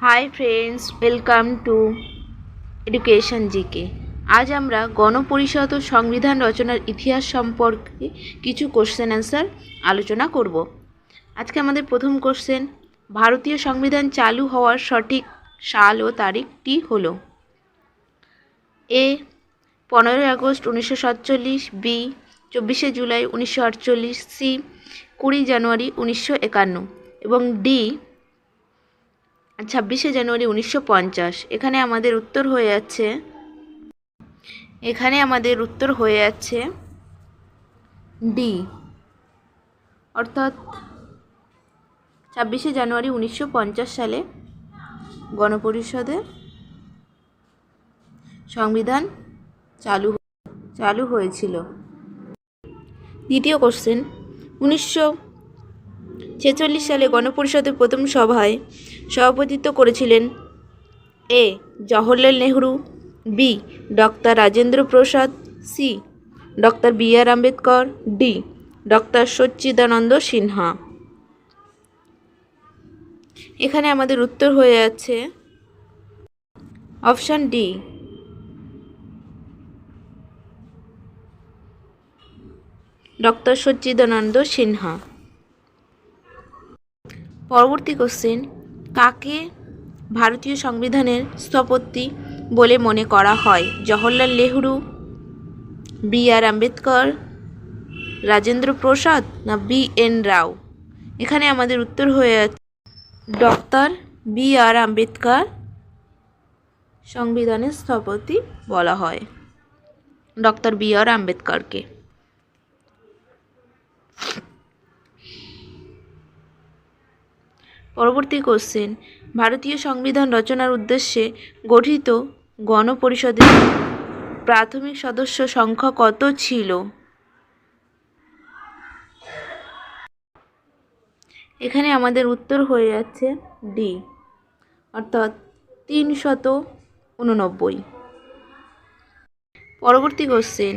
Hi friends, welcome to education GK. আজ আমরা গণপরিষদ ও সংবিধান রচনার ইতিহাস সম্পর্কে কিছু কোশ্চেন অ্যান্সার আলোচনা করব। আজকে আমাদের প্রথম কোশ্চেন, ভারতীয় সংবিধান চালু হওয়ার সঠিক সাল ও তারিখটি হলো: এ 15 আগস্ট 1947, বি 24শে জুলাই 1948, সি 20 জানুয়ারি 1951 এবং ডি 26শে জানুয়ারি 1950। এখানে আমাদের উত্তর হয়ে যাচ্ছে ডি, অর্থাৎ 26শে জানুয়ারি 1950 সালে গণপরিষদের সংবিধান চালু হয়েছিল। দ্বিতীয় কোশ্চেন, 1946 সালে গণপরিষদের প্রথম সভায় সভাপতিত্ব করেছিলেন: A Jawaharlal Nehru, B doctor Rajendra Prasad, C doctor B R. Ambedkar, D doctor Sachchidananda Sinha. এখানে আমাদের উত্তর হয়ে যাচ্ছে option D, doctor Sachchidananda Sinha. পরবর্তী কোশ্চেন, কাকে ভারতীয় সংবিধানের স্থপতি বলে মনে করা হয়? জওহরলাল নেহরু, বি.আর. আম্বেদকর, রাজেন্দ্র প্রসাদ না বি.এন. রাও? এখানে আমাদের উত্তর হয়ে যাচ্ছে ডক্টর বি.আর. আম্বেদকর সংবিধানের স্থপতি বলা হয় ডক্টর বি.আর. আম্বেদকরকে। পরবর্তী কোশ্চেন, ভারতীয় সংবিধান রচনার উদ্দেশ্যে গঠিত গণপরিষদের প্রাথমিক সদস্য সংখ্যা কত ছিল? এখানে আমাদের উত্তর হয়ে যাচ্ছে ডি, অর্থাৎ 389। পরবর্তী কোশ্চেন,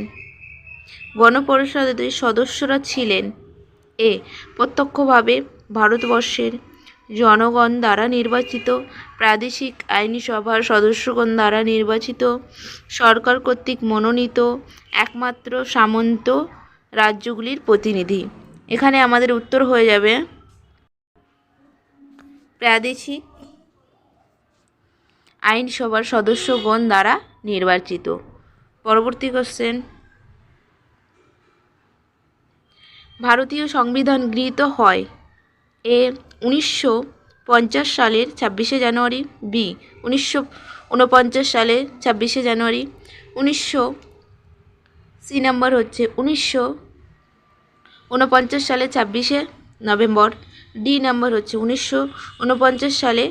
গণপরিষদের সদস্যরা ছিলেন: এ প্রত্যক্ষভাবে ভারতবর্ষের জনগণ দ্বারা নির্বাচিত, প্রাদেশিক আইনি সভার সদস্যগণ দ্বারা নির্বাচিত, সরকার কর্তৃক মনোনীত, একমাত্র সামন্ত রাজ্যগুলির প্রতিনিধি। এখানে আমাদের উত্তর হয়ে যাবে প্রাদেশিক আইনসভার সদস্যগণ দ্বারা নির্বাচিত। পরবর্তী কোশ্চেন, ভারতীয় সংবিধান গৃহীত হয়: এ 1950 সালের 26শে জানুয়ারি, বি 1949 সালের 26শে জানুয়ারি, সি নাম্বার হচ্ছে 1949 সালে 26শে নভেম্বর, ডি নাম্বার হচ্ছে 1949 সালে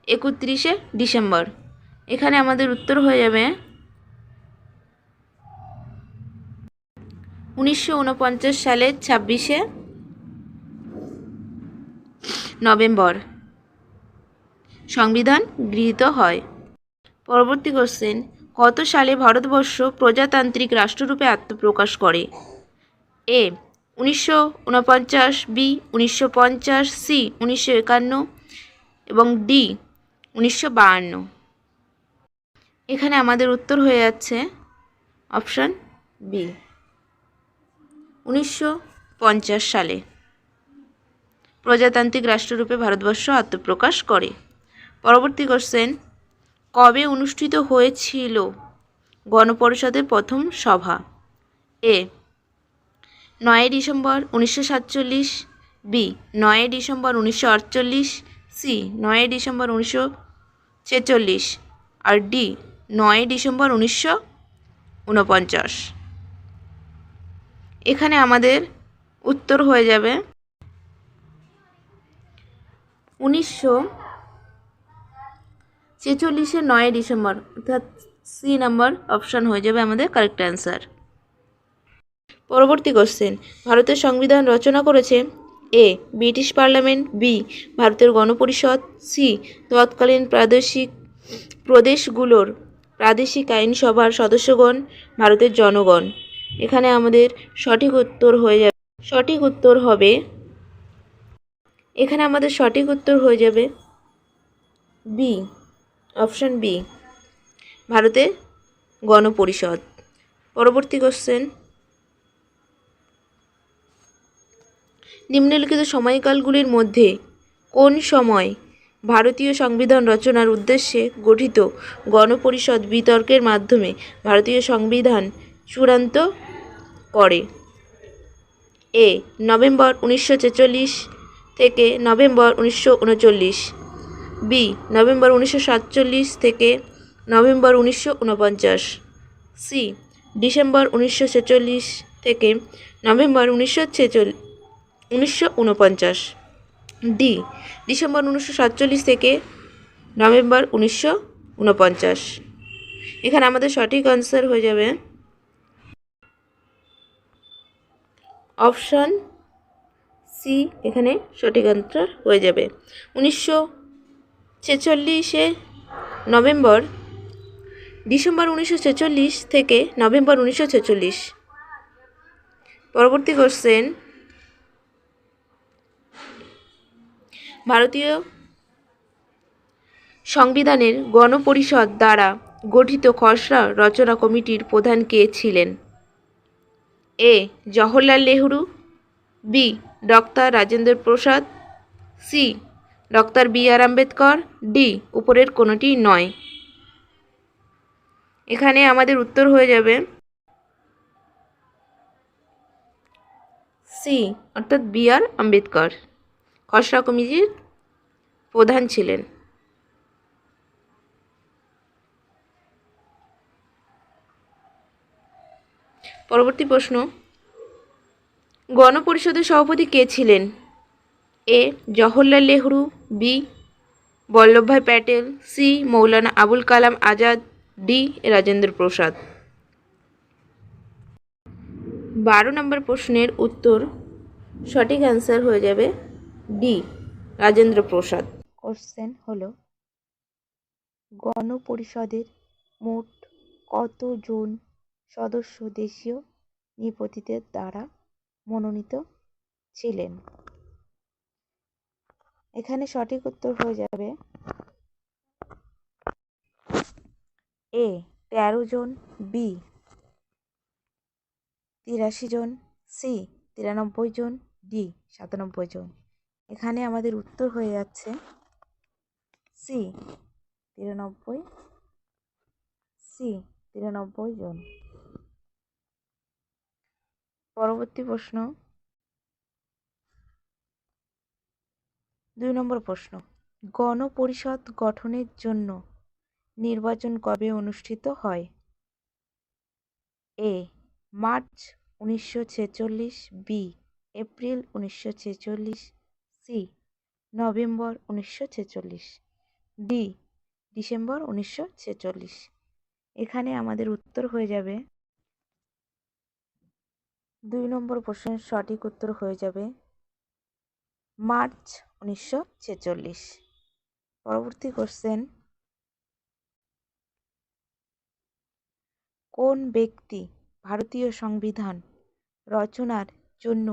31শে ডিসেম্বর। এখানে আমাদের উত্তর হয়ে যাবে 1949 সালের 26শে নভেম্বর সংবিধান গৃহীত হয়। পরবর্তী কোশ্চেন, কত সালে ভারতবর্ষ প্রজাতান্ত্রিক রাষ্ট্ররূপে আত্মপ্রকাশ করে? এ 1949, বি 1950, সি 1951 এবং ডি 1952। এখানে আমাদের উত্তর হয়ে যাচ্ছে অপশান বি, 1950 সালে প্রজাতান্ত্রিক রাষ্ট্ররূপে ভারতবর্ষ আত্মপ্রকাশ করে। পরবর্তী কোশ্চেন, কবে অনুষ্ঠিত হয়েছিল গণপরিষদের প্রথম সভা? A 9 December 1947, B 9 December 1948, C 9 December 1946 আর ডি 9 ডিসেম্বর 1949। এখানে আমাদের উত্তর হয়ে যাবে 1946-এর 9 ডিসেম্বর, অর্থাৎ সি নাম্বার অপশান হয়ে যাবে আমাদের কারেক্ট অ্যান্সার। পরবর্তী কোশ্চেন, ভারতের সংবিধান রচনা করেছে: এ ব্রিটিশ পার্লামেন্ট, বি ভারতের গণপরিষদ, সি তৎকালীন প্রদেশগুলোর প্রাদেশিক আইনসভার সদস্যগণ, ভারতের জনগণ। এখানে আমাদের সঠিক উত্তর হয়ে যাবে বি, অপশন বি, ভারতের গণপরিষদ। পরবর্তী কোশ্চেন, নিম্নলিখিত সময়কালগুলির মধ্যে কোন সময় ভারতীয় সংবিধান রচনার উদ্দেশ্যে গঠিত গণপরিষদ বিতর্কের মাধ্যমে ভারতীয় সংবিধান চূড়ান্ত করে? এ, নভেম্বর 1946 থেকে নভেম্বর 1939, বি, নভেম্বর 1947 থেকে নভেম্বর 1949, সি, ডিসেম্বর 1946 থেকে নভেম্বর 1949, ডি, ডিসেম্বর 1947 থেকে নভেম্বর 1949। এখানে আমাদের সঠিক আনসার হয়ে যাবে অপশান সি, এখানে সঠিক আনসার হয়ে যাবে 1946 নভেম্বর, ডিসেম্বর 1946 থেকে নভেম্বর 1946। পরবর্তী কোশ্চেন, ভারতীয় সংবিধানের গণপরিষদ দ্বারা গঠিত খসড়া রচনা কমিটির প্রধান কে ছিলেন? এ, Jawaharlal Nehru, B, doctor Rajendra Prasad, C, doctor B R Ambedkar, D, উপরের কোনোটি নয়। এখানে আমাদের উত্তর হয়ে যাবে সি, অর্থাৎ বি আর আম্বেদকর খসড়া কমিটির প্রধান ছিলেন। পরবর্তী প্রশ্ন, গণপরিষদের সভাপতি কে ছিলেন? এ, Jawaharlal Nehru, B, Vallabhbhai Patel, C, Maulana Abul Kalam Azad, D, Rajendra Prasad. 12 নম্বর প্রশ্নের উত্তর সঠিক অ্যান্সার হয়ে যাবে ডি, রাজেন্দ্র প্রসাদ। কোশ্চেন হলো, গণপরিষদের মোট কতজন সদস্য দেশীয় নৃপতিদের দ্বারা মনোনীত ছিলেন? এখানে সঠিক উত্তর হয়ে যাবে এ, 13 জন, বি, 83 জন, সি, 93 জন, ডি, 97 জন। এখানে আমাদের উত্তর হয়ে যাচ্ছে সি, 93, সি, 93 জন। পরবর্তী প্রশ্ন, 2 নম্বর প্রশ্ন, গণপরিষদ গঠনের জন্য নির্বাচন কবে অনুষ্ঠিত হয়? A, March 1946, B, April 1946, C, November 1946, D, December 1946। এখানে আমাদের উত্তর হয়ে যাবে 2 নম্বর প্রশ্নের সঠিক উত্তর হয়ে যাবে মার্চ 1946। পরবর্তী কোশ্চেন, কোন ব্যক্তি ভারতীয় সংবিধান রচনার জন্য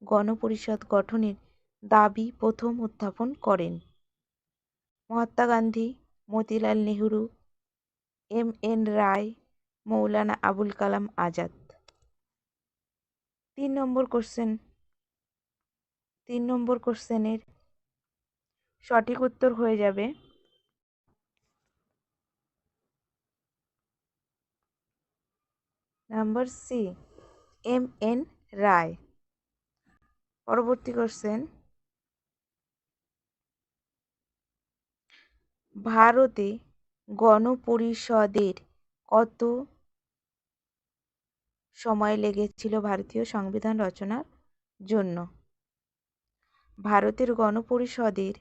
গণপরিষদ গঠনের দাবি প্রথম উত্থাপন করেন? মহাত্মা গান্ধী, মতিলাল নেহরু, এম এন রায়, মৌলানা আবুল কালাম আজাদ। 3 নম্বর কোশ্চেন, 3 নম্বর কোশ্চেনের সঠিক উত্তর হয়ে যাবে নাম্বার সি, এম এন রায়। পরবর্তী কোশ্চেন, ভারতে গণপরিষদের কত সময় লেগেছিল ভারতীয় সংবিধান রচনার জন্য? ভারতের গণপরিষদের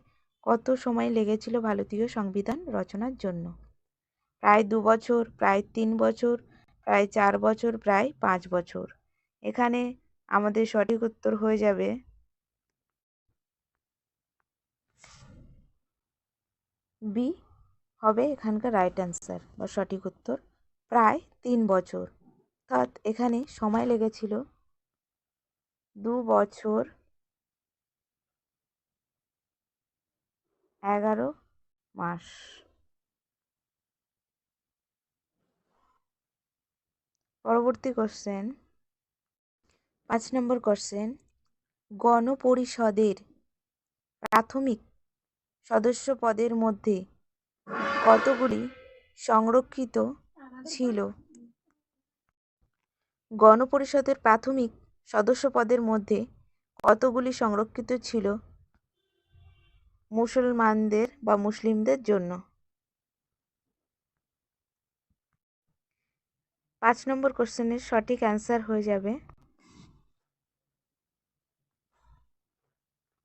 কত সময় লেগেছিল ভারতীয় সংবিধান রচনার জন্য? প্রায় 2 বছর, প্রায় 3 বছর, প্রায় 4 বছর, প্রায় 5 বছর। এখানে আমাদের সঠিক উত্তর হয়ে যাবে বি, হবে এখানকার রাইট অ্যান্সার বা সঠিক উত্তর, প্রায় 3 বছর। অর্থাৎ এখানে সময় লেগেছিল 2 বছর 11 মাস। পরবর্তী কোশ্চেন, 5 নম্বর কোশ্চেন, গণপরিষদের প্রাথমিক সদস্য পদের মধ্যে কতগুলি সংরক্ষিত ছিল? গণপরিষদের প্রাথমিক সদস্য পদের মধ্যে কতগুলি সংরক্ষিত ছিল মুসলমানদের বা মুসলিমদের জন্য? 5 নম্বর কোশ্চেনের সঠিক অ্যান্সার হয়ে যাবে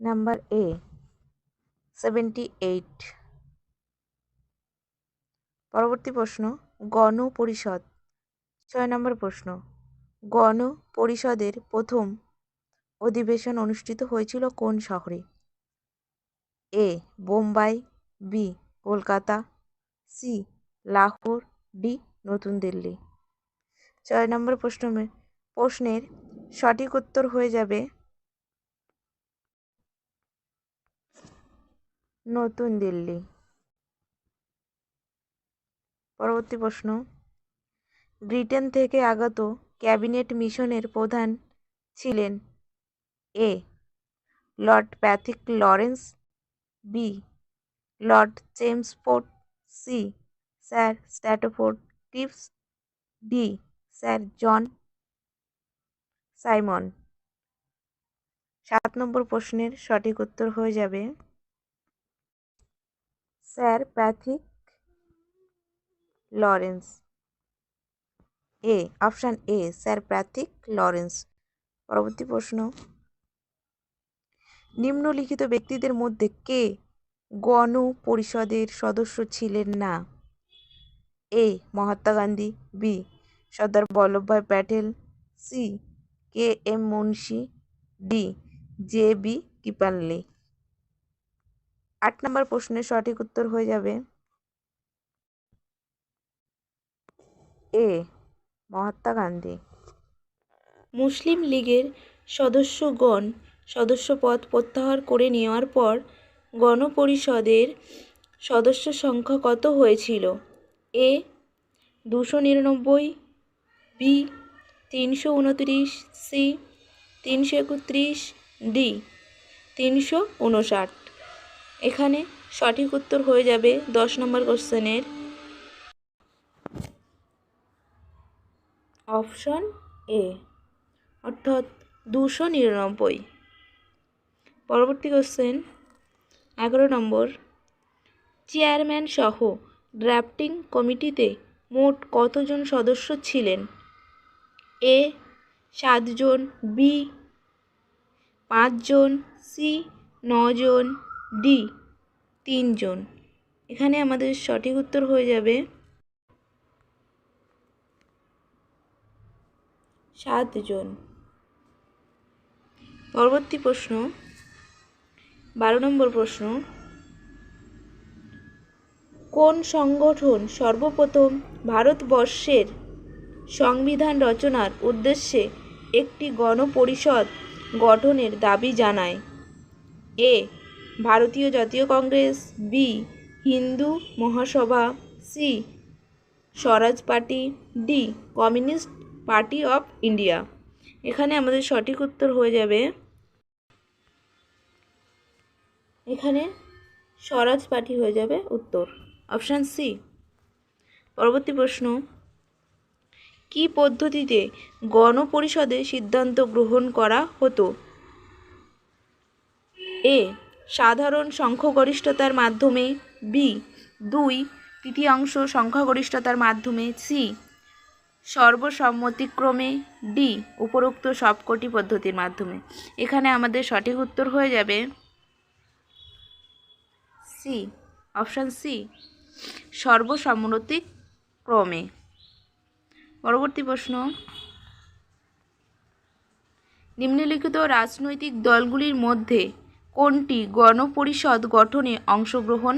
নাম্বার এ, 78। পরবর্তী প্রশ্ন, গণপরিষদ। 6 নম্বর প্রশ্ন, গণপরিষদের প্রথম অধিবেশন অনুষ্ঠিত হয়েছিল কোন শহরে? A Bombay, B Kolkata, C Lahore, D নতুন দিল্লি। 6 নম্বর প্রশ্নের সঠিক উত্তর হয়ে যাবে নতুন দিল্লি। পরবর্তী প্রশ্ন, ব্রিটেন থেকে আগত ক্যাবিনেট মিশনের প্রধান ছিলেন? A lord Pethick Lawrence, B lord Chelmsford, C sir Stratford Cleves, D sir John Simon. 7 নম্বর প্রশ্নের সঠিক উত্তর হয়ে যাবে sir Pethick Lawrence. Option A sir Pethick Lawrence. পরবর্তী প্রশ্ন, নিম্নলিখিত ব্যক্তিদের মধ্যে কে গণপরিষদের সদস্য ছিলেন না? A Mahatma Gandhi, B Sardar Vallabhbhai Patel, C K M Munshi, D J B Kripalani. 8 number প্রশ্নের সঠিক উত্তর হয়ে যাবে এ মহাত্মা গান্ধী। মুসলিম লীগের সদস্যগণ সদস্যপদ প্রত্যাহার করে নেওয়ার পর গণপরিষদের সদস্য সংখ্যা কত হয়েছিল? এ 299, বি 329, সি 331, ডি 359। এখানে সঠিক উত্তর হয়ে যাবে 10 নম্বর কোশ্চেনের অপশন এ, অর্থাৎ 299। পরবর্তী কোশ্চেন 11 নম্বর, চেয়ারম্যান সহ ড্রাফটিং কমিটিতে মোট কতজন সদস্য ছিলেন? এ 7 জন, বি 5 জন, সি 9 জন, ডি 3 জন। এখানে আমাদের সঠিক উত্তর হয়ে যাবে 7 জন। পরবর্তী প্রশ্ন 12 নম্বর প্রশ্ন, কোন সংগঠন সর্বপ্রথম ভারতবর্ষের সংবিধান রচনার উদ্দেশ্যে একটি গণপরিষদ গঠনের দাবি জানায়? এ ভারতীয় Jatiya Congress, B Hindu Mahasabha, C Swaraj party, D Communist Party of India. এখানে আমাদের সঠিক উত্তর হয়ে যাবে এখানে স্বরাজ পার্টি হয়ে যাবে উত্তর, অপশান সি। পরবর্তী প্রশ্ন, কি পদ্ধতিতে গণপরিষদে সিদ্ধান্ত গ্রহণ করা হতো? এ সাধারণ সংখ্যাগরিষ্ঠতার মাধ্যমে, বি 2/3 সংখ্যাগরিষ্ঠতার মাধ্যমে, সি সর্বসম্মতিক্রমে, ডি উপরোক্ত সবকটি পদ্ধতির মাধ্যমে। এখানে আমাদের সঠিক উত্তর হয়ে যাবে সি, অপশান সি সর্বসম্মতিক্রমে। পরবর্তী প্রশ্ন, নিম্নলিখিত রাজনৈতিক দলগুলির মধ্যে কোনটি গণপরিষদ গঠনে অংশগ্রহণ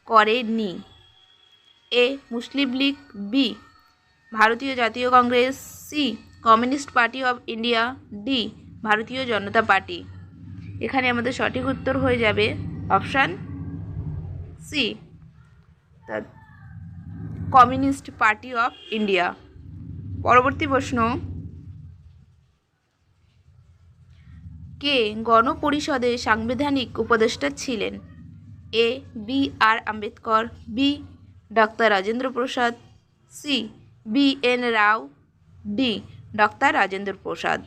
করেনি? এ মুসলিম League, B Bharatiya Jatiya Congress, C Communist Party of India, D Bharatiya Janata Party. এখানে আমাদের সঠিক উত্তর হয়ে যাবে option C the Communist Party of India. পরবর্তী প্রশ্ন, কে গণপরিষদের সাংবিধানিক উপদেষ্টা ছিলেন? A B R Ambedkar, B doctor Rajendra Prasad, C B N Rau, D doctor Rajendra Prasad.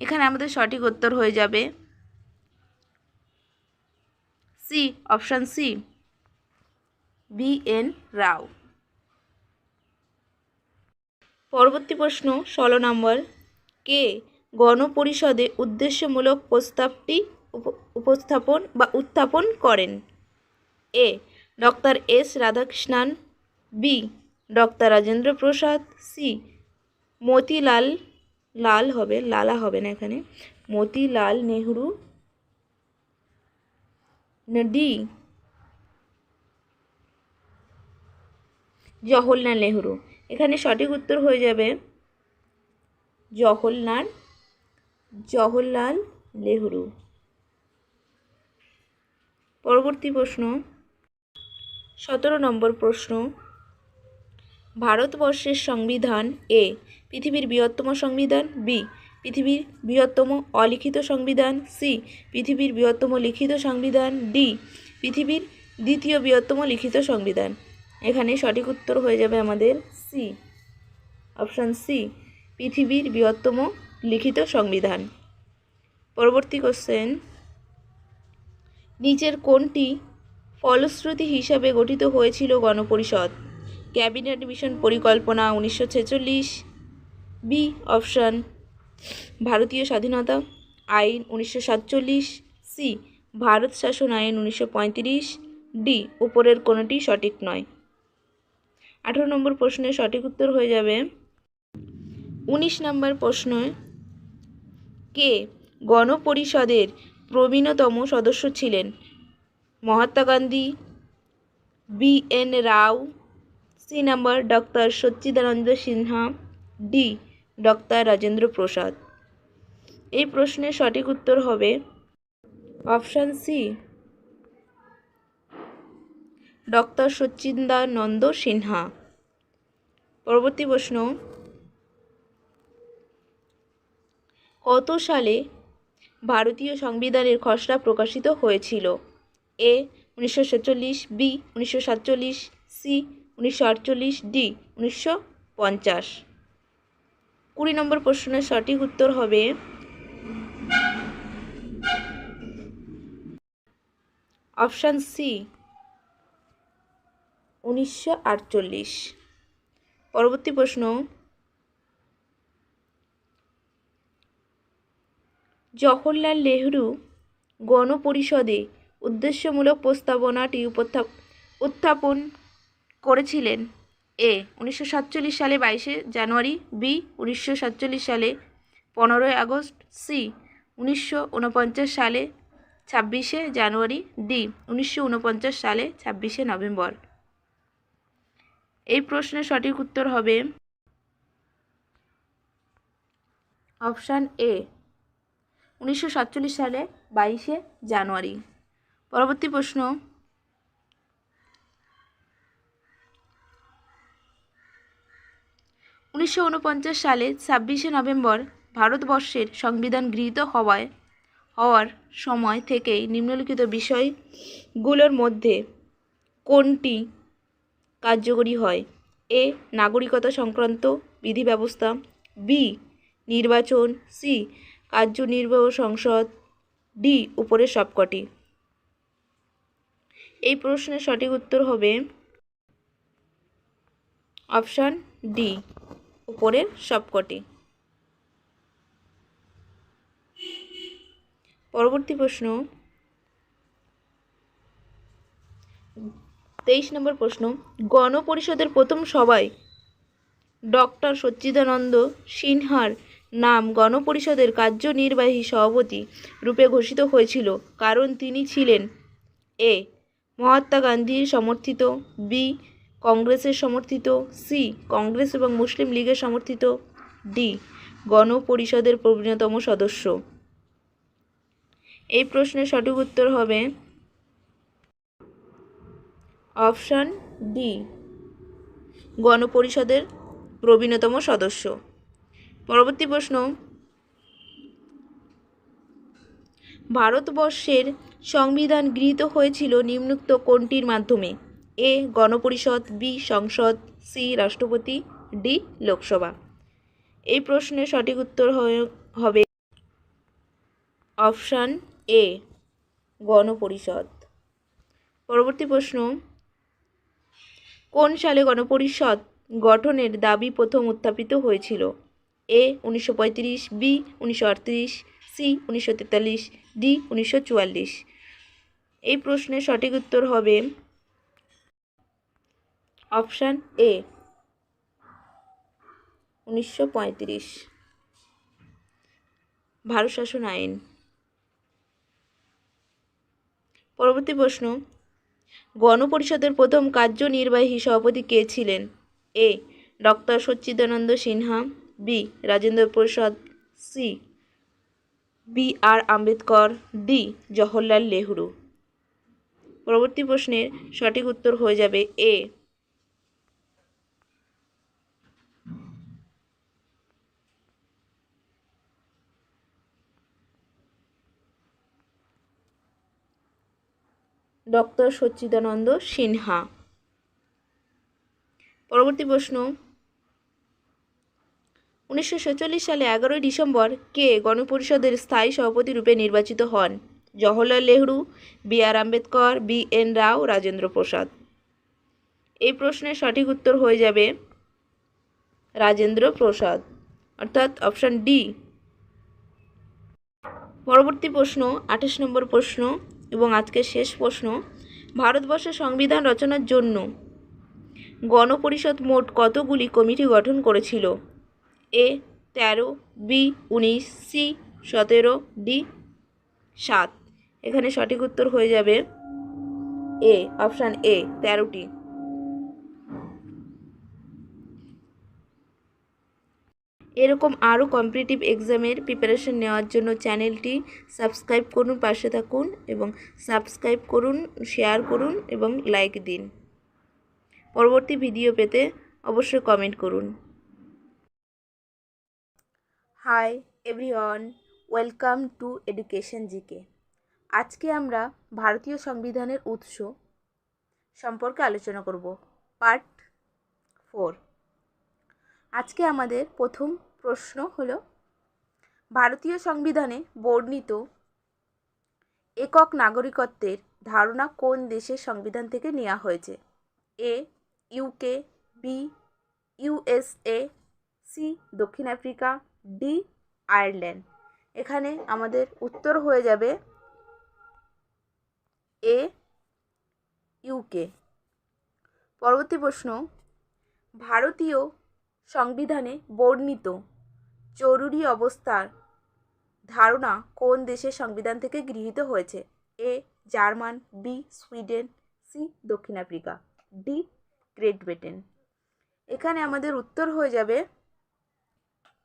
এখানে আমাদের সঠিক উত্তর হয়ে যাবে C, option C, B N Rau. পরবর্তী প্রশ্ন 16 নম্বর, কে গণপরিষদে উদ্দেশ্যমূলক প্রস্তাবটি উত্থাপন করেন? A doctor S Radhakrishnan, B doctor Rajendra Prasad, C Motilal লালা হবে না এখানে, মতিলাল নেহরু, ডি জওহরলাল নেহরু। এখানে সঠিক উত্তর হয়ে যাবে জওহরলাল নেহরু। পরবর্তী প্রশ্ন 17 নম্বর প্রশ্ন, ভারতবর্ষের সংবিধান এ পৃথিবীর বৃহত্তম সংবিধান, বি পৃথিবীর বৃহত্তম অলিখিত সংবিধান, সি পৃথিবীর বৃহত্তম লিখিত সংবিধান, ডি পৃথিবীর দ্বিতীয় বৃহত্তম লিখিত সংবিধান। এখানে সঠিক উত্তর হয়ে যাবে আমাদের সি, অপশান সি, পৃথিবীর বৃহত্তম লিখিত সংবিধান। পরবর্তী কোশ্চেন, নিচের কোনটি ফলশ্রুতি হিসাবে গঠিত হয়েছিল গণপরিষদ? ক্যাবিনেট মিশন পরিকল্পনা 1946, বি অপশান ভারতীয় স্বাধীনতা আইন 1947, সি ভারত শাসন আইন 1935, ডি উপরের কোনোটি সঠিক নয়। 18 নম্বর প্রশ্নের সঠিক উত্তর হয়ে যাবে 19 নম্বর প্রশ্ন, কে গণপরিষদের প্রবীণতম সদস্য ছিলেন? মহাত্মা গান্ধী, বি এন রাও, C number doctor Sachchidananda Sinha, D doctor Rajendra প্রসাদ। এই প্রশ্নের সঠিক উত্তর হবে option C, doctor Sachchidananda Sinha. পরবর্তী প্রশ্ন, কত সালে ভারতীয় সংবিধানের খসড়া প্রকাশিত হয়েছিল? এ 1946, বি 1947, সি 1948, ডি 1950। 20 নম্বর প্রশ্নের সঠিক উত্তর হবে অপশান সি, 1948। পরবর্তী প্রশ্ন, জওহরলাল নেহরু গণপরিষদে উদ্দেশ্যমূলক প্রস্তাবনাটি উত্থাপন করেছিলেন? এ 1947 সালে 22শে জানুয়ারি, বি 1947 সালে 15ই আগস্ট, সি 1949 সালে 26শে জানুয়ারি, ডি 1949 সালে 26শে নভেম্বর। এই প্রশ্নের সঠিক উত্তর হবে অপশান এ, 1947 সালে 22শে জানুয়ারি। পরবর্তী প্রশ্ন, 1949 সালে 26শে নভেম্বর ভারতবর্ষের সংবিধান গৃহীত হওয়ার সময় থেকেই নিম্নলিখিত বিষয়গুলোর মধ্যে কোনটি কার্যকরী হয়? এ নাগরিকতা সংক্রান্ত বিধি ব্যবস্থা, বি নির্বাচন, সি কার্যনির্বাহ সংসদ, ডি উপরের সবকটি। এই প্রশ্নের সঠিক উত্তর হবে অপশান ডি, উপরের সবকটি। পরবর্তী প্রশ্ন 23 নম্বর প্রশ্ন, গণপরিষদের প্রথম সভায় ডক্টর সচ্চিদানন্দ সিনহার নাম গণপরিষদের কার্যনির্বাহী সভাপতি রূপে ঘোষিত হয়েছিল কারণ তিনি ছিলেন? এ মহাত্মা গান্ধীর সমর্থিত, বি কংগ্রেসের সমর্থিত, সি কংগ্রেস এবং মুসলিম লীগের সমর্থিত, ডি গণপরিষদের প্রবীণতম সদস্য। এই প্রশ্নের সঠিক উত্তর হবে অপশান ডি গণপরিষদের প্রবীণতম সদস্য। পরবর্তী প্রশ্ন, ভারতবর্ষের সংবিধান গৃহীত হয়েছিল নিম্নোক্ত কোনটির মাধ্যমে? এ গণপরিষদ, বি সংসদ, সি রাষ্ট্রপতি, ডি লোকসভা। এই প্রশ্নের সঠিক উত্তর হবে অপশান এ গণপরিষদ। পরবর্তী প্রশ্ন, কোন সালে গণপরিষদ গঠনের দাবি প্রথম উত্থাপিত হয়েছিল? এ 1935, বি 1938, সি 1943, ডি 1944। এই প্রশ্নের সঠিক উত্তর হবে অপশান এ 1935 ভারত শাসন আইন। পরবর্তী প্রশ্ন, গণপরিষদের প্রথম কার্যনির্বাহী সভাপতি কে ছিলেন? A doctor Sachchidananda Sinha, B Rajendra Prasad, C B R. Ambedkar, D Jawaharlal Nehru. পরবর্তী প্রশ্নের সঠিক উত্তর হয়ে যাবে এ ডক্টর সচ্চিদানন্দ সিনহা। পরবর্তী প্রশ্ন, 1946 সালে 11 ডিসেম্বর কে গণপরিষদের স্থায়ী সভাপতি রূপে নির্বাচিত হন? জওহরলাল নেহরু, বি.আর. আম্বেদকর, বি.এন. রাও, রাজেন্দ্র প্রসাদ। এই প্রশ্নের সঠিক উত্তর হয়ে যাবে রাজেন্দ্র প্রসাদ, অর্থাৎ অপশান ডি। পরবর্তী প্রশ্ন 28 নম্বর প্রশ্ন এবং আজকের শেষ প্রশ্ন, ভারতবর্ষের সংবিধান রচনার জন্য গণপরিষদ মোট কতগুলি কমিটি গঠন করেছিল? এ 13, বি 19, সি 17, ডি 7। এখানে সঠিক উত্তর হয়ে যাবে এ অপশান এ 13টি। এরকম আরও কম্পিটিটিভ এক্সামের প্রিপারেশন নেওয়ার জন্য চ্যানেলটি সাবস্ক্রাইব করুন, পাশে থাকুন এবং সাবস্ক্রাইব করুন, শেয়ার করুন এবং লাইক দিন। পরবর্তী ভিডিও পেতে অবশ্যই কমেন্ট করুন। Hi everyone, welcome to education GK. আজকে আমরা ভারতীয় সংবিধানের উৎস সম্পর্কে আলোচনা করব, পার্ট 4। আজকে আমাদের প্রথম প্রশ্ন হলো, ভারতীয় সংবিধানে বর্ণিত একক নাগরিকত্বের ধারণা কোন দেশের সংবিধান থেকে নেওয়া হয়েছে? A UK, B USA, C দক্ষিণ আফ্রিকা, ডি আয়ারল্যান্ড। এখানে আমাদের উত্তর হয়ে যাবে এ ইউকে। পরবর্তী প্রশ্ন, ভারতীয় সংবিধানে বর্ণিত জরুরি অবস্থার ধারণা কোন দেশের সংবিধান থেকে গৃহীত হয়েছে? এ জার্মান, বি সুইডেন, সি দক্ষিণ আফ্রিকা, ডি গ্রেট ব্রিটেন। এখানে আমাদের উত্তর হয়ে যাবে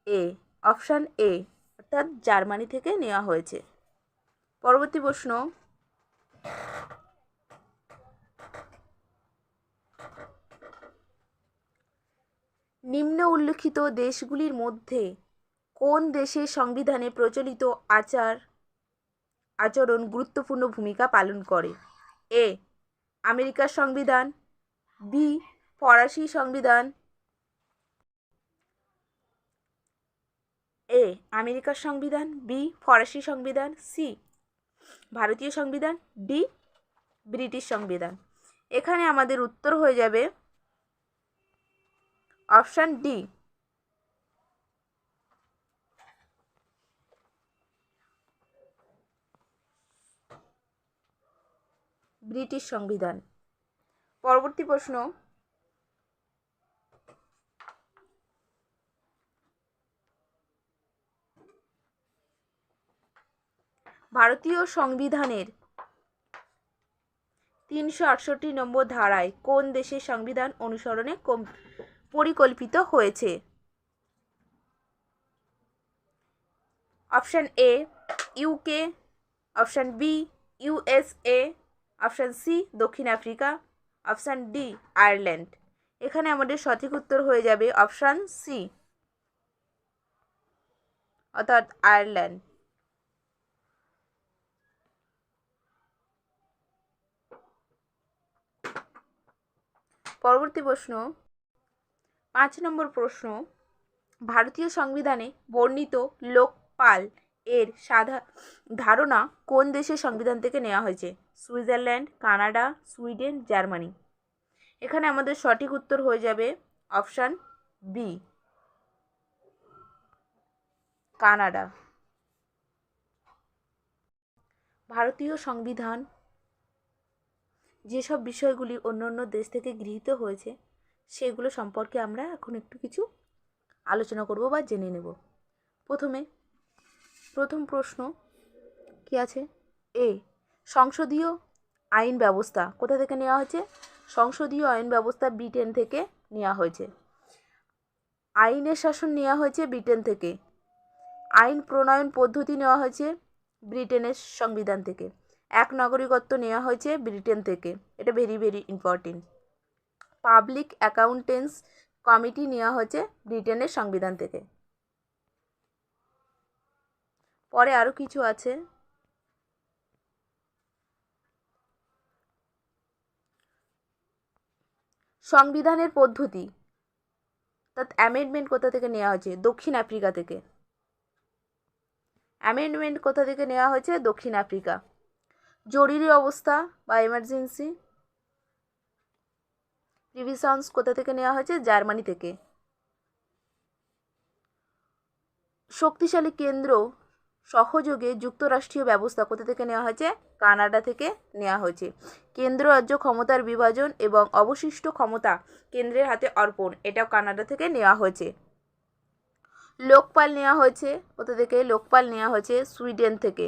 এ অপশান এ, অর্থাৎ জার্মানি থেকে নেওয়া হয়েছে। পরবর্তী প্রশ্ন, নিম্ন উল্লিখিত দেশগুলির মধ্যে কোন দেশের সংবিধানে প্রচলিত আচরণ গুরুত্বপূর্ণ ভূমিকা পালন করে? এ আমেরিকার সংবিধান, বি ফরাসি সংবিধান, এ আমেরিকার সংবিধান, বি ফরাসি সংবিধান, সি ভারতীয় সংবিধান, ডি ব্রিটিশ সংবিধান। এখানে আমাদের উত্তর হয়ে যাবে অপশান ডি ব্রিটিশ সংবিধান। পরবর্তী প্রশ্ন, ভারতীয় সংবিধানের 368 নম্বর ধারায় কোন দেশের সংবিধান অনুসরণে পরিকল্পিত হয়েছে? Option A UK, option B USA, option C দক্ষিণ আফ্রিকা, অপশান ডি আয়ারল্যান্ড। এখানে আমাদের সঠিক উত্তর হয়ে যাবে অপশান সি, অর্থাৎ আয়ারল্যান্ড। পরবর্তী প্রশ্ন, 5 নম্বর প্রশ্ন, ভারতীয় সংবিধানে বর্ণিত লোকপাল এর ধারণা কোন দেশের সংবিধান থেকে নেওয়া হয়েছে? Switzerland, Canada, Sweden, Germany. এখানে আমাদের সঠিক উত্তর হয়ে যাবে অপশান বি, কানাডা। ভারতীয় সংবিধান যেসব বিষয়গুলি অন্য অন্য দেশ থেকে গৃহীত হয়েছে সেগুলো সম্পর্কে আমরা এখন একটু কিছু আলোচনা করব বা জেনে নেব। প্রথম প্রশ্ন কি আছে? এ, সংসদীয় আইন ব্যবস্থা কোথা থেকে নেওয়া হয়েছে? সংসদীয় আইন ব্যবস্থা ব্রিটেন থেকে নেওয়া হয়েছে। আইনের শাসন নেওয়া হয়েছে ব্রিটেন থেকে। আইন প্রণয়ন পদ্ধতি নেওয়া হয়েছে ব্রিটেনের সংবিধান থেকে। এক নাগরিকত্ব নেওয়া হয়েছে ব্রিটেন থেকে, এটা very very important. Public accounts committee নেওয়া হয়েছে ব্রিটেনের সংবিধান থেকে। পরে আরও কিছু আছে। সংবিধানের পদ্ধতি অর্থাৎ অ্যামেন্ডমেন্ট কোথা থেকে নেওয়া হয়েছে? দক্ষিণ আফ্রিকা থেকে। অ্যামেন্ডমেন্ট কোথা থেকে নেওয়া হয়েছে? দক্ষিণ আফ্রিকা। জরুরি অবস্থা বা এমার্জেন্সি প্রিভিশনস কোথা থেকে নেওয়া হয়েছে? জার্মানি থেকে। শক্তিশালী কেন্দ্র সহযোগে যুক্তরাষ্ট্রীয় ব্যবস্থা কোথা থেকে নেওয়া হয়েছে? কানাডা থেকে নেওয়া হয়েছে। কেন্দ্র রাজ্য ক্ষমতার বিভাজন এবং অবশিষ্ট ক্ষমতা কেন্দ্রের হাতে অর্পণ, এটাও কানাডা থেকে নেওয়া হয়েছে। লোকপাল নেওয়া হয়েছে কোথা থেকে? লোকপাল নেওয়া হয়েছে সুইডেন থেকে।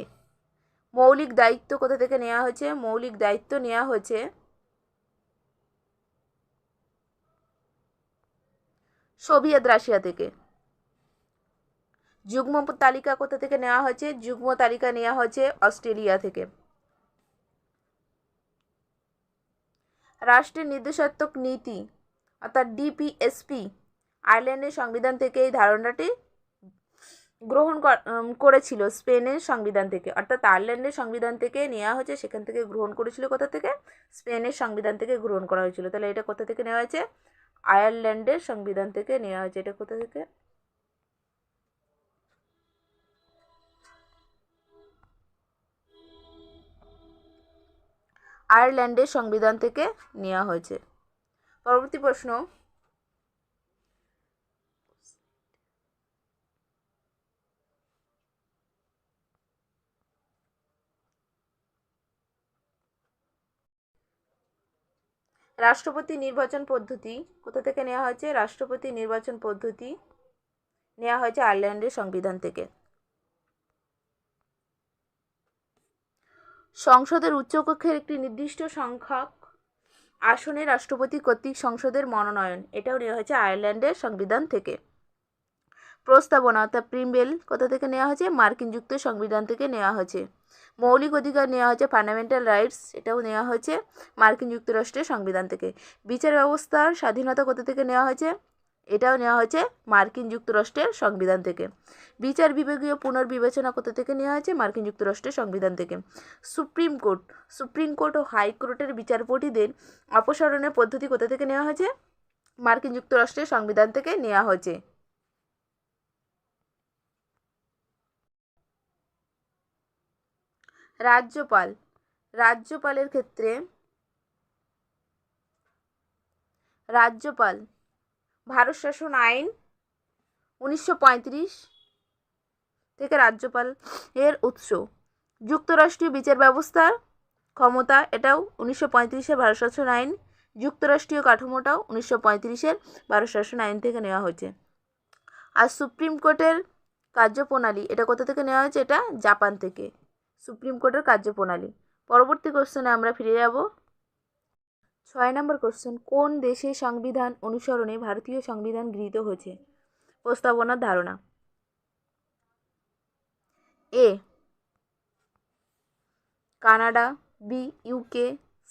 মৌলিক দায়িত্ব কোথা থেকে নেওয়া হয়েছে? মৌলিক দায়িত্ব নেওয়া হয়েছে সোভিয়েত রাশিয়া থেকে। যুগ্ম তালিকা কোথা থেকে নেওয়া হয়েছে? যুগ্ম তালিকা নেওয়া হয়েছে অস্ট্রেলিয়া থেকে। রাষ্ট্রের নির্দেশাত্মক নীতি অর্থাৎ ডিপিএসপি আয়ারল্যান্ডের সংবিধান থেকে এই ধারণাটি গ্রহণ করেছিল স্পেনের সংবিধান থেকে, অর্থাৎ আয়ারল্যান্ডের সংবিধান থেকে নেওয়া হয়েছে, সেখান থেকে গ্রহণ করেছিল কোথা থেকে? স্পেনের সংবিধান থেকে গ্রহণ করা হয়েছিল। তাহলে এটা কোথা থেকে নেওয়া হয়েছে? আয়ারল্যান্ডের সংবিধান থেকে নেওয়া হয়েছে। এটা কোথা থেকে? আয়ারল্যান্ডের সংবিধান থেকে নেওয়া হয়েছে। পরবর্তী প্রশ্ন, রাষ্ট্রপতি নির্বাচন পদ্ধতি কোথা থেকে নেওয়া হয়েছে? রাষ্ট্রপতি নির্বাচন পদ্ধতি নেওয়া হয়েছে আয়ারল্যান্ডের সংবিধান থেকে। সংসদের উচ্চকক্ষের একটি নির্দিষ্ট সংখ্যক আসনে রাষ্ট্রপতি কর্তৃক সংসদের মনোনয়ন, এটাও নেওয়া হয়েছে আয়ারল্যান্ডের সংবিধান থেকে। প্রস্তাবনা অর্থাৎ প্রিমবেল কোথা থেকে নেওয়া হয়েছে? মার্কিন যুক্তরাষ্ট্রের সংবিধান থেকে নেওয়া হয়েছে। মৌলিক অধিকার নেওয়া হয়েছে ফান্ডামেন্টাল রাইটস, এটাও নেওয়া হয়েছে মার্কিন যুক্তরাষ্ট্রের সংবিধান থেকে। বিচার ব্যবস্থার স্বাধীনতা কোথা থেকে নেওয়া হয়েছে? এটাও নেওয়া হয়েছে মার্কিন যুক্তরাষ্ট্রের সংবিধান থেকে। বিচার বিভাগীয় পুনর্বিবেচনা কোথা থেকে নেওয়া হয়েছে? মার্কিন যুক্তরাষ্ট্রের সংবিধান থেকে। সুপ্রিম কোর্ট ও হাইকোর্টের বিচারপতিদের অপসারণের পদ্ধতি কোথা থেকে নেওয়া হয়েছে? মার্কিন যুক্তরাষ্ট্রের সংবিধান থেকে নেওয়া হয়েছে। রাজ্যপালের ক্ষেত্রে ভারত শাসন আইন 1935 থেকে রাজ্যপাল এর উৎস। যুক্তরাষ্ট্রীয় বিচার ব্যবস্থার ক্ষমতা, এটাও 1935-এর ভারত শাসন আইন। যুক্তরাষ্ট্রীয় কাঠামোটাও 1935-এর ভারত শাসন আইন থেকে নেওয়া হয়েছে। আর সুপ্রিম কোর্টের কার্যপ্রণালী, এটা কোথা থেকে নেওয়া হয়েছে? এটা জাপান থেকে। সুপ্রিম কোর্টের কার্যপ্রণালী। পরবর্তী কোশ্চেনে আমরা ফিরে যাব। 6 নম্বর কোশ্চেন, কোন দেশের সংবিধান অনুসরণে ভারতীয় সংবিধান গৃহীত হয়েছে? প্রস্তাবনার ধারণা। A, Canada, B, UK,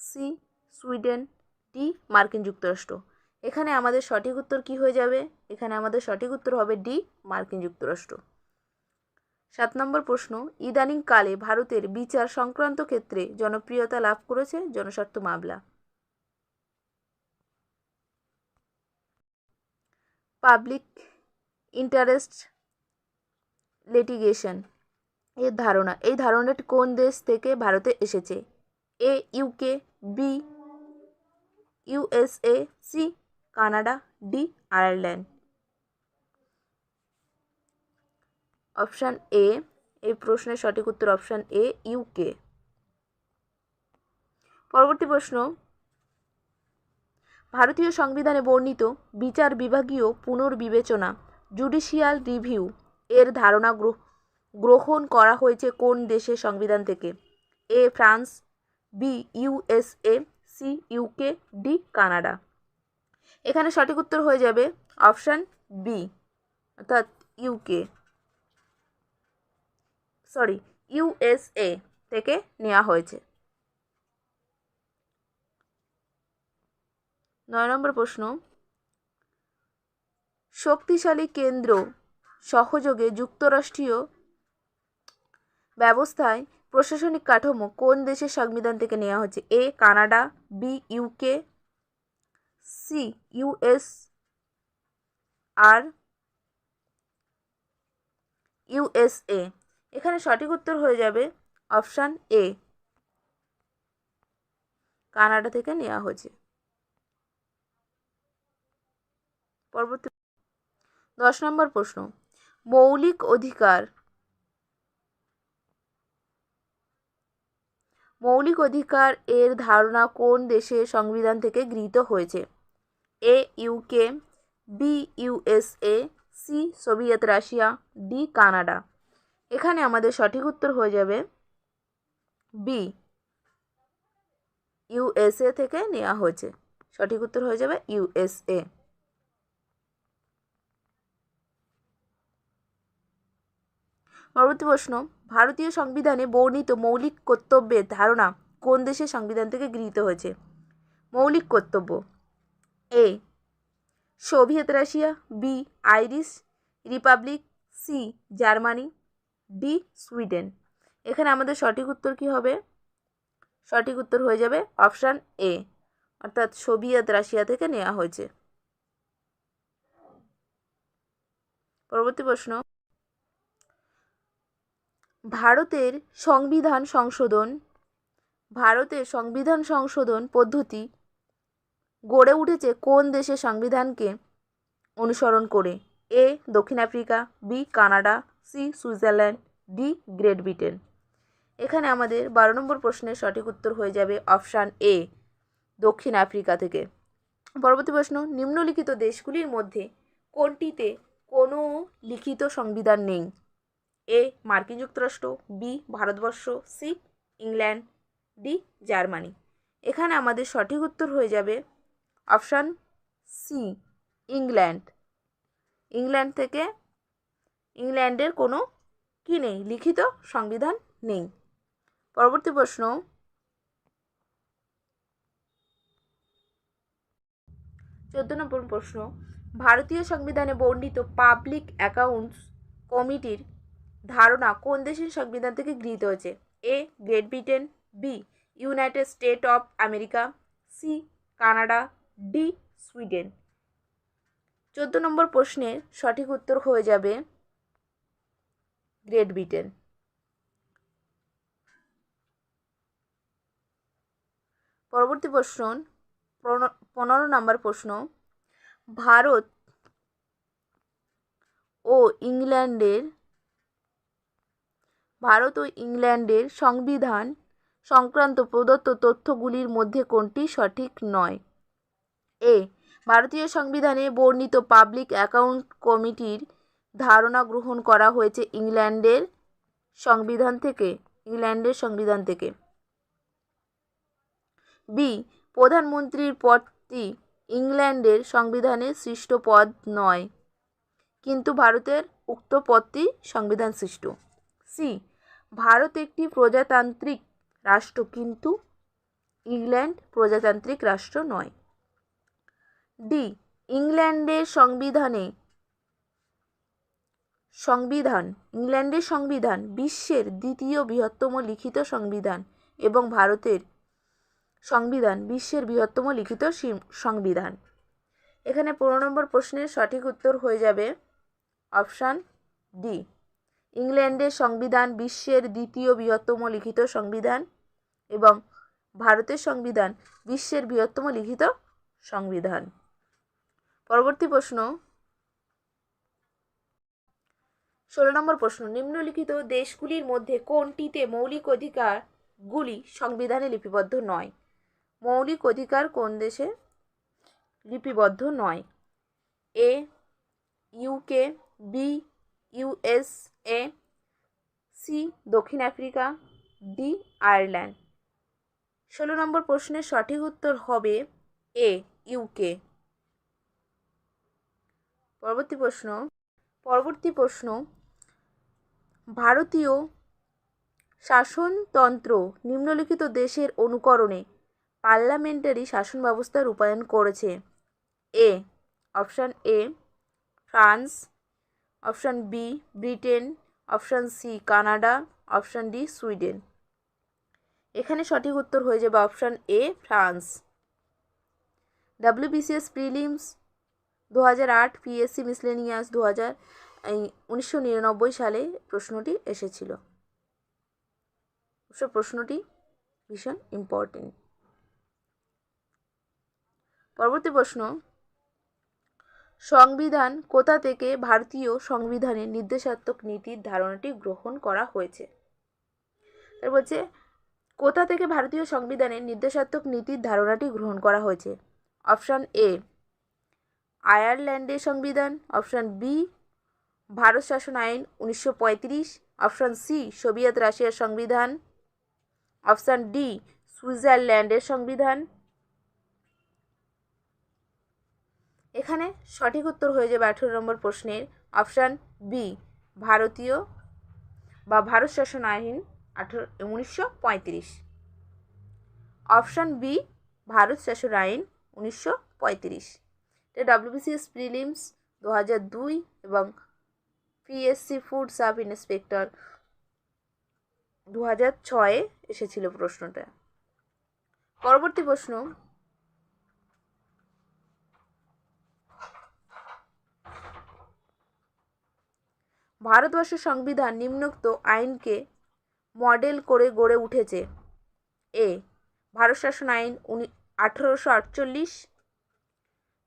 C, Sweden, D মার্কিন যুক্তরাষ্ট্র। এখানে আমাদের সঠিক উত্তর কি হয়ে যাবে? এখানে আমাদের সঠিক উত্তর হবে ডি মার্কিন যুক্তরাষ্ট্র। 7 নম্বর প্রশ্ন, ইদানিংকালে ভারতের বিচার সংক্রান্ত ক্ষেত্রে জনপ্রিয়তা লাভ করেছে জনস্বার্থ মামলা। পাবলিক ইন্টারেস্ট লিটিগেশন এই ধারণাটি কোন দেশ থেকে ভারতে এসেছে? A UK, B USA, C Canada, D Ireland. Option A, এই প্রশ্নের সঠিক উত্তর অপশান এ ইউকে। পরবর্তী প্রশ্ন, ভারতীয় সংবিধানে বর্ণিত বিচার বিভাগীয় পুনর্বিবেচনা জুডিশিয়াল রিভিউ এর ধারণা গ্রহণ করা হয়েছে কোন দেশের সংবিধান থেকে? A France, B USA, C UK, D Canada. এখানে সঠিক উত্তর হয়ে যাবে অপশান বি, অর্থাৎ ইউএসএ থেকে নেওয়া হয়েছে। 9 নম্বর প্রশ্ন, শক্তিশালী কেন্দ্র সহযোগে যুক্তরাষ্ট্রীয় ব্যবস্থায় প্রশাসনিক কাঠামো কোন দেশের সংবিধান থেকে নেওয়া হয়েছে? A Canada, B UK, C USA. এখানে সঠিক উত্তর হয়ে যাবে অপশান এ, কানাডা থেকে নেওয়া হয়েছে। পরবর্তী 10 নম্বর প্রশ্ন, মৌলিক অধিকার এর ধারণা কোন দেশের সংবিধান থেকে গৃহীত হয়েছে? A UK, B USA, C Soviet Russia, D Canada. এখানে আমাদের সঠিক উত্তর হয়ে যাবে বি ইউএসএ থেকে নেওয়া হয়েছে। সঠিক উত্তর হয়ে যাবে ইউএসএ। পরবর্তী প্রশ্ন, ভারতীয় সংবিধানে বর্ণিত মৌলিক কর্তব্যের ধারণা কোন দেশের সংবিধান থেকে গৃহীত হয়েছে? মৌলিক কর্তব্য, A Soviet Russia, B Irish Republic, C Germany, D Sweden. এখানে আমাদের সঠিক উত্তর কি হবে? সঠিক উত্তর হয়ে যাবে অপশান এ, অর্থাৎ সোভিয়েত রাশিয়া থেকে নেওয়া হয়েছে। পরবর্তী প্রশ্ন, ভারতের সংবিধান সংশোধন পদ্ধতি গড়ে উঠেছে কোন দেশের সংবিধানকে অনুসরণ করে? এ দক্ষিণ Africa, B Canada, C Switzerland, D Great Britain. এখানে আমাদের 12 নম্বর প্রশ্নের সঠিক উত্তর হয়ে যাবে অপশান এ, দক্ষিণ আফ্রিকা থেকে। পরবর্তী প্রশ্ন, নিম্নলিখিত দেশগুলির মধ্যে কোনটিতে কোনো লিখিত সংবিধান নেই? এ মার্কিন যুক্তরাষ্ট্র, B Bharatvarsha, C England, D Germany. এখানে আমাদের সঠিক উত্তর হয়ে যাবে অপশান সি ইংল্যান্ডের কোনো কি নেই, লিখিত সংবিধান নেই। পরবর্তী প্রশ্ন, 14 নম্বর প্রশ্ন, ভারতীয় সংবিধানে বর্ণিত পাবলিক অ্যাকাউন্টস কমিটির ধারণা কোন দেশের সংবিধান থেকে গৃহীত হয়েছে? A Great Britain, B United State of America, C Canada, D Sweden. 14 নম্বর প্রশ্নের সঠিক উত্তর হয়ে যাবে গ্রেট ব্রিটেন। পরবর্তী প্রশ্ন 15 নম্বর প্রশ্ন, ভারত ও ইংল্যান্ডের সংবিধান সংক্রান্ত প্রদত্ত তথ্যগুলির মধ্যে কোনটি সঠিক নয়? এ ভারতীয় সংবিধানে বর্ণিত পাবলিক অ্যাকাউন্ট কমিটির ধারণা গ্রহণ করা হয়েছে ইংল্যান্ডের সংবিধান থেকে। বি প্রধানমন্ত্রীর পদটি ইংল্যান্ডের সংবিধানে সৃষ্ট পদ নয়, কিন্তু ভারতের উক্ত পদটি সংবিধান সৃষ্ট। সি ভারত একটি প্রজাতান্ত্রিক রাষ্ট্র, কিন্তু ইংল্যান্ড প্রজাতান্ত্রিক রাষ্ট্র নয়। ডি ইংল্যান্ডের সংবিধান বিশ্বের দ্বিতীয় বৃহত্তম লিখিত সংবিধান এবং ভারতের সংবিধান বিশ্বের বৃহত্তম লিখিত সংবিধান। এখানে 15 নম্বর প্রশ্নের সঠিক উত্তর হয়ে যাবে অপশান ডি, ইংল্যান্ডের সংবিধান বিশ্বের দ্বিতীয় বৃহত্তম লিখিত সংবিধান এবং ভারতের সংবিধান বিশ্বের বৃহত্তম লিখিত সংবিধান। পরবর্তী প্রশ্ন 16 নম্বর প্রশ্ন, নিম্নলিখিত দেশগুলির মধ্যে কোনটিতে মৌলিক অধিকারগুলি সংবিধানে লিপিবদ্ধ নয়? মৌলিক অধিকার কোন দেশে লিপিবদ্ধ নয়? এ ইউকে, বি ইউএসএ, সি দক্ষিণ আফ্রিকা, ডি আয়ারল্যান্ড। 16 নম্বর প্রশ্নের সঠিক উত্তর হবে এ ইউকে। পরবর্তী প্রশ্ন ভারতীয় শাসনতন্ত্র নিম্নলিখিত দেশের অনুকরণে পার্লামেন্টারি শাসন ব্যবস্থা রূপায়ণ করেছে? A option A France, option B Britain, option C Canada, option D Sweden. এখানে সঠিক উত্তর হয়ে যাবে option A France. WBCS prelims 2008, PSC miscellaneous 1999 সালে প্রশ্নটি এসেছিল। প্রশ্নটি ভীষণ ইম্পর্টেন্ট। পরবর্তী প্রশ্ন, সংবিধান কোথা থেকে ভারতীয় সংবিধানের নির্দেশাত্মক নীতির ধারণাটি গ্রহণ করা হয়েছে? তার বলছে কোথা থেকে ভারতীয় সংবিধানের নির্দেশাত্মক নীতির ধারণাটি গ্রহণ করা হয়েছে? অপশান এ আয়ারল্যান্ডের সংবিধান, অপশান বি ভারত শাসন আইন 1935, অপশান সি সোভিয়েত রাশিয়ার সংবিধান, অপশান ডি সুইজারল্যান্ডের সংবিধান। এখানে সঠিক উত্তর হয়ে যাবে 18 নম্বর প্রশ্নের অপশান বি ভারতীয় বা ভারত শাসন আইন 1935। অপশান বি ভারত শাসন আইন 1935। এটা WBCS প্রিলিমস 2002 এবং পিএসসি ফুড সাব ইন্সপেক্টর 2006 এসেছিল প্রশ্নটা। পরবর্তী প্রশ্ন, ভারতবর্ষের সংবিধান নিম্নোক্ত আইনকে মডেল করে গড়ে উঠেছে? এ ভারত শাসন আইন 1848,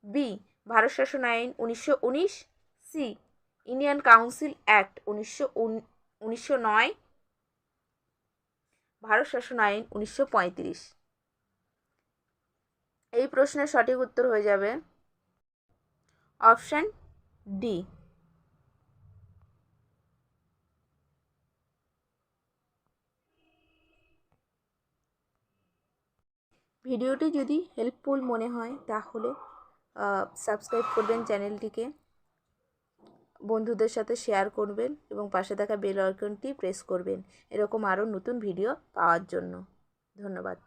বি ভারত শাসন আইন 1919, C Indian council act 1909, Bharat শাসন আইন 1935। এই প্রশ্নের সঠিক উত্তর হয়ে যাবে অপশান ডি। ভিডিওটি যদি হেল্পফুল মনে হয় তাহলে সাবস্ক্রাইব করবেন চ্যানেলটিকে, বন্ধুদের সাথে শেয়ার করবেন এবং পাশে থাকা বেল আইকনটি প্রেস করবেন এরকম আরও নতুন ভিডিও পাওয়ার জন্য। ধন্যবাদ।